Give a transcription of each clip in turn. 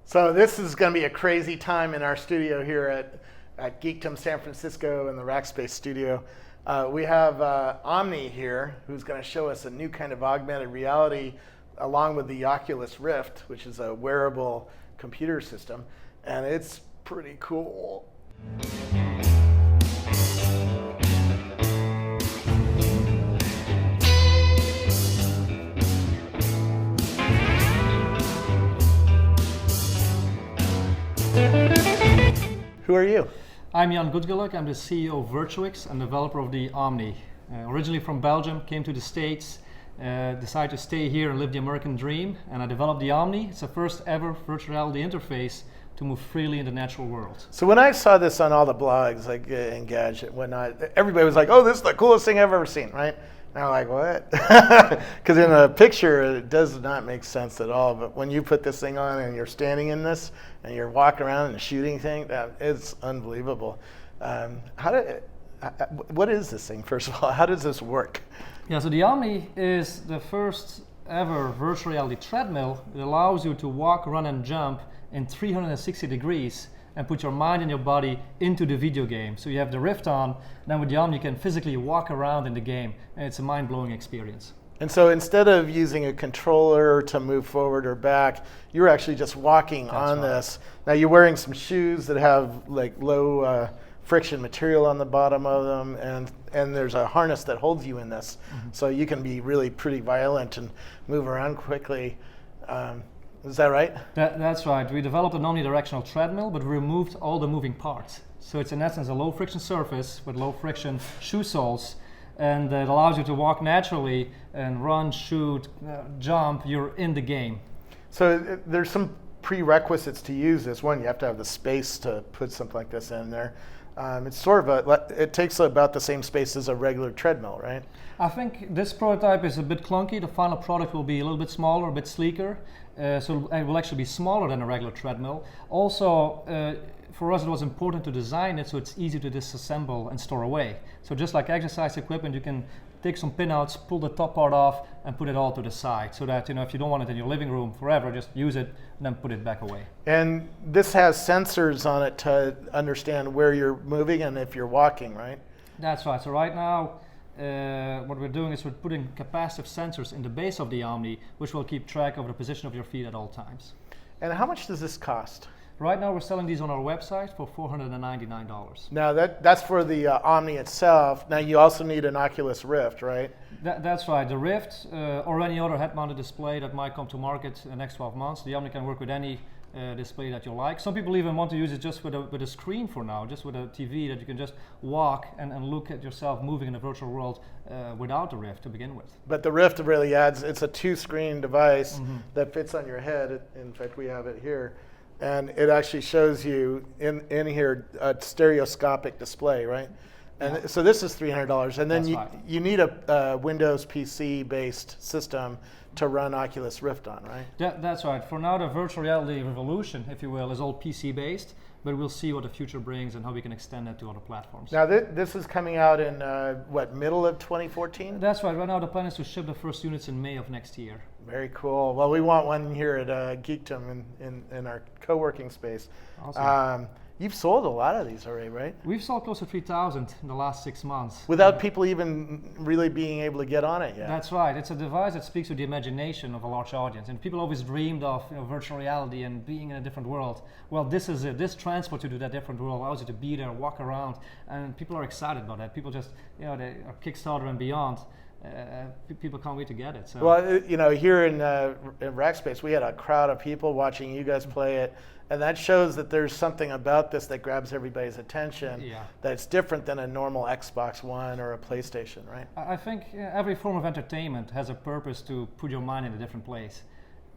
So this is going to be a crazy time in our studio here at Geekdom San Francisco in the Rackspace studio. We have Omni here, who's going to show us a new kind of augmented reality along with the Oculus Rift, which is a wearable computer system, and it's pretty cool. Who are you? I'm Jan Goedgeluk. I'm the CEO of Virtuix and developer of the Omni. Originally from Belgium, came to the States, decided to stay here and live the American dream, and I developed the Omni. It's the first ever virtual reality interface to move freely in the natural world. So when I saw this on all the blogs, like Engadget and whatnot, everybody was like, "Oh, this is the coolest thing I've ever seen," right? And I'm like, "What?" Because in a picture, it does not make sense at all. But when you put this thing on and you're standing in this and you're walking around and shooting thing, it's unbelievable. What is this thing, first of all? How does this work? Yeah, so the Omni is the first ever virtual reality treadmill. It allows you to walk, run, and jump in 360 degrees and put your mind and your body into the video game. So you have the Rift on, then with the Omni you can physically walk around in the game, and it's a mind-blowing experience. And so instead of using a controller to move forward or back, you're actually just walking on this. Now you're wearing some shoes that have like low friction material on the bottom of them, and there's a harness that holds you in this. Mm-hmm. So you can be really pretty violent and move around quickly. Is that right? That's right. We developed an omnidirectional treadmill, but we removed all the moving parts. So it's in essence a low friction surface with low friction shoe soles, and it allows you to walk naturally and run, shoot, jump. You're in the game. So there's some prerequisites to use this. One, you have to have the space to put something like this in there. It's sort of it takes about the same space as a regular treadmill, right? I think this prototype is a bit clunky. The final product will be a little bit smaller, a bit sleeker. So it will actually be smaller than a regular treadmill. Also, for us it was important to design it so it's easy to disassemble and store away. So just like exercise equipment, you can take some pinouts, pull the top part off, and put it all to the side, so that if you don't want it in your living room forever, just use it and then put it back away. And this has sensors on it to understand where you're moving and if you're walking, right? That's right. So right now, what we're doing is we're putting capacitive sensors in the base of the Omni, which will keep track of the position of your feet at all times. And how much does this cost? Right now we're selling these on our website for $499. Now that's for the Omni itself. Now you also need an Oculus Rift, right? That's right. The Rift or any other head-mounted display that might come to market in the next 12 months. The Omni can work with any display that you like. Some people even want to use it just with a screen for now, just with a TV that you can just walk and look at yourself moving in the virtual world without the Rift to begin with. But the Rift really adds, it's a two-screen device that fits on your head. In fact, we have it here. And it actually shows you in here a stereoscopic display, right? And so this is $300. And then you need a Windows PC-based system to run Oculus Rift on, right? That's right. For now, the virtual reality revolution, if you will, is all PC-based, but we'll see what the future brings and how we can extend that to other platforms. Now, this is coming out in, middle of 2014? That's right. Right now, the plan is to ship the first units in May of next year. Very cool. Well, we want one here at Geekdom in our co-working space. Awesome. You've sold a lot of these already, right? We've sold close to 3,000 in the last 6 months. Without people even really being able to get on it yet. That's right. It's a device that speaks to the imagination of a large audience. And people always dreamed of virtual reality and being in a different world. Well, this is it. This transport you to that different world allows you to be there, walk around, and people are excited about that. People just, they are Kickstarter and beyond. People can't wait to get it. So. Well, here in Rackspace, we had a crowd of people watching you guys play it. And that shows that there's something about this that grabs everybody's attention. Yeah. That's different than a normal Xbox One or a PlayStation, right? I think every form of entertainment has a purpose to put your mind in a different place.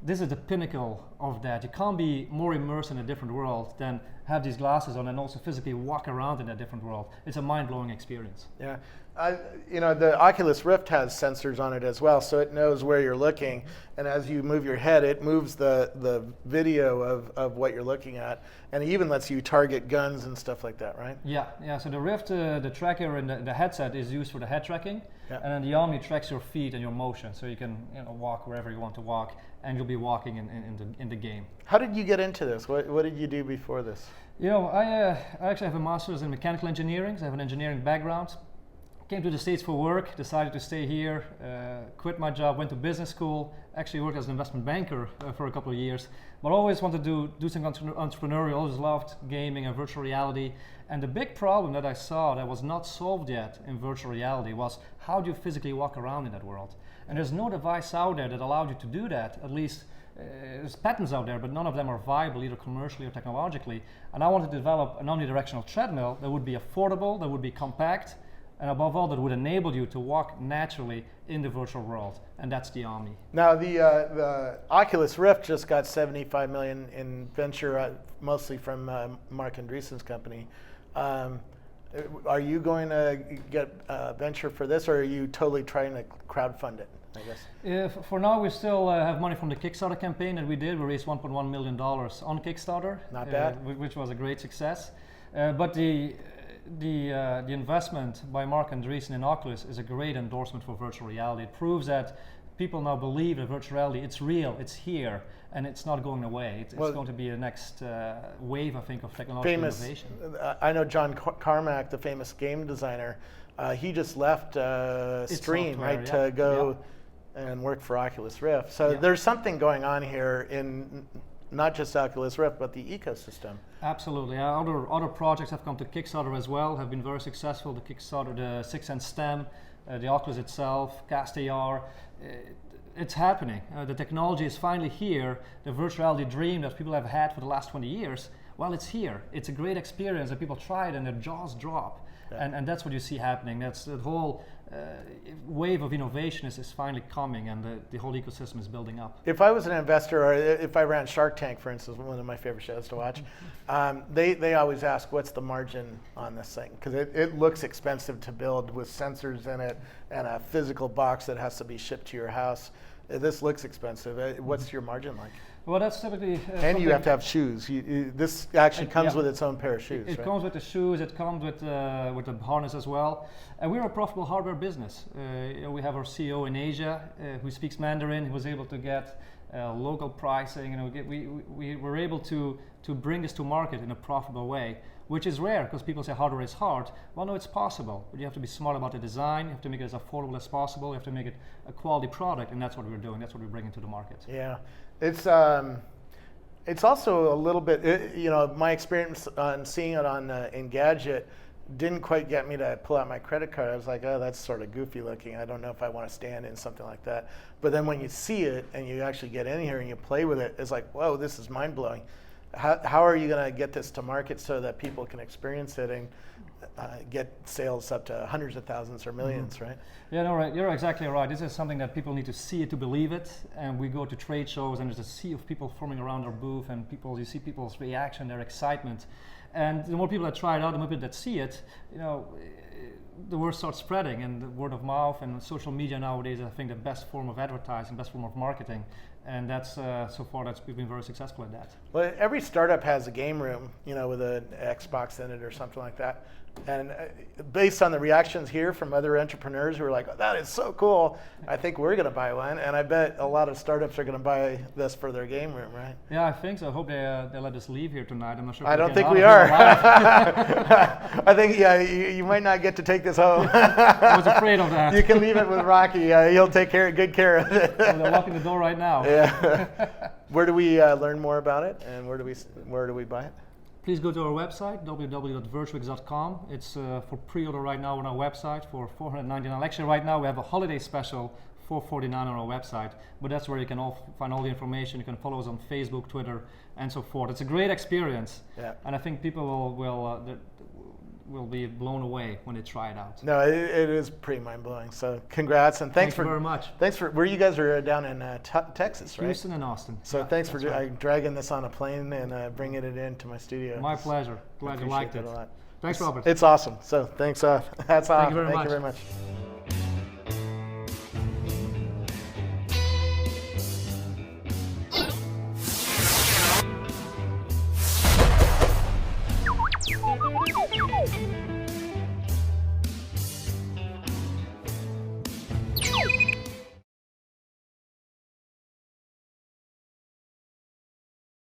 This is the pinnacle of that. You can't be more immersed in a different world than have these glasses on and also physically walk around in a different world. It's a mind-blowing experience. Yeah. The Oculus Rift has sensors on it as well, so it knows where you're looking, and as you move your head, it moves the video of what you're looking at, and it even lets you target guns and stuff like that, right? Yeah. So the Rift, the tracker in the headset is used for the head tracking, Yeah. and then the Omni tracks your feet and your motion, so you can walk wherever you want to walk, and you'll be walking in the game. How did you get into this? What did you do before this? I actually have a master's in mechanical engineering, so I have an engineering background. Came to the States for work, decided to stay here, quit my job, went to business school, actually worked as an investment banker for a couple of years, but always wanted to do something entrepreneurial, always loved gaming and virtual reality. And the big problem that I saw that was not solved yet in virtual reality was how do you physically walk around in that world? And there's no device out there that allowed you to do that, at least there's patents out there, but none of them are viable either commercially or technologically. And I wanted to develop an omnidirectional treadmill that would be affordable, that would be compact, and above all, that would enable you to walk naturally in the virtual world, and that's the Omni. Now, the Oculus Rift just got $75 million in venture, mostly from Mark Andreessen's company. Are you going to get venture for this, or are you totally trying to crowdfund it, I guess? For now, we still have money from the Kickstarter campaign that we did. We raised $1.1 million on Kickstarter. Not bad. Which was a great success. But the investment by Mark Andreessen in Oculus is a great endorsement for virtual reality. It proves that people now believe that virtual reality, it's real, it's here, and it's not going away. It's going to be the next wave, I think, of technological innovation. I know John Carmack, the famous game designer, he just left Stream, software, right, to go and work for Oculus Rift. So there's something going on here in not just Oculus Rift, but the ecosystem. Absolutely. Other projects have come to Kickstarter as well, have been very successful. The Kickstarter, the 6 Sense STEM, the Oculus itself, Cast AR, it's happening. The technology is finally here. The virtual reality dream that people have had for the last 20 years, well, it's here. It's a great experience that people try it and their jaws drop. Yeah. And that's what you see happening. That's the whole wave of innovation is finally coming, and the whole ecosystem is building up. If I was an investor, or if I ran Shark Tank, for instance, one of my favorite shows to watch, they always ask, what's the margin on this thing? Because it looks expensive to build with sensors in it and a physical box that has to be shipped to your house. This looks expensive. What's your margin like? Well, that's typically... and you have to have shoes. This actually comes with its own pair of shoes, It right? comes with the shoes, it comes with the harness as well. And we're a profitable hardware business. We have our CEO in Asia who speaks Mandarin. He was able to get local pricing. We were able to bring this to market in a profitable way, which is rare because people say hardware is hard. Well, no, it's possible, but you have to be smart about the design. You have to make it as affordable as possible. You have to make it a quality product, and that's what we're doing. That's what we're bringing to the market. Yeah, it's also a little bit, my experience on seeing it on Engadget didn't quite get me to pull out my credit card. I was like, oh, that's sort of goofy looking. I don't know if I want to stand in something like that. But then when you see it and you actually get in here and you play with it, it's like, whoa, this is mind blowing. How are you going to get this to market so that people can experience it and get sales up to hundreds of thousands or millions, right? Yeah, no, right. You're exactly right. This is something that people need to see it to believe it. And we go to trade shows and there's a sea of people forming around our booth, and you see people's reaction, their excitement. And the more people that try it out, the more people that see it, the word starts spreading, and the word of mouth and social media nowadays is, I think, the best form of advertising, best form of marketing. And that's so far we've been very successful at that. Well, every startup has a game room, with an Xbox in it or something like that. And based on the reactions here from other entrepreneurs who are like, oh, that is so cool, I think we're going to buy one. And I bet a lot of startups are going to buy this for their game room, right? Yeah, I think so. I hope they let us leave here tonight. I'm not sure. I don't think we are. I think, you might not get to take this home. I was afraid of that. You can leave it with Rocky. He'll take good care of it. Well, they're locking the door right now. Yeah. Where do we learn more about it, and where do we buy it? Please go to our website, www.virtuix.com. It's for pre-order right now on our website for $499. Actually, right now we have a holiday special, $449 on our website. But that's where you can find all the information. You can follow us on Facebook, Twitter, and so forth. It's a great experience, and I think people will be blown away when they try it out. No, it is pretty mind-blowing. So congrats, and thanks very much. Thanks for where you guys are down in Texas, right? Houston and Austin. So thanks for dragging this on a plane and bringing it into my studio. My pleasure. Glad you liked it. A lot. Thanks, Robert. It's awesome. So thanks. Hats off. you very Thank much. you very much.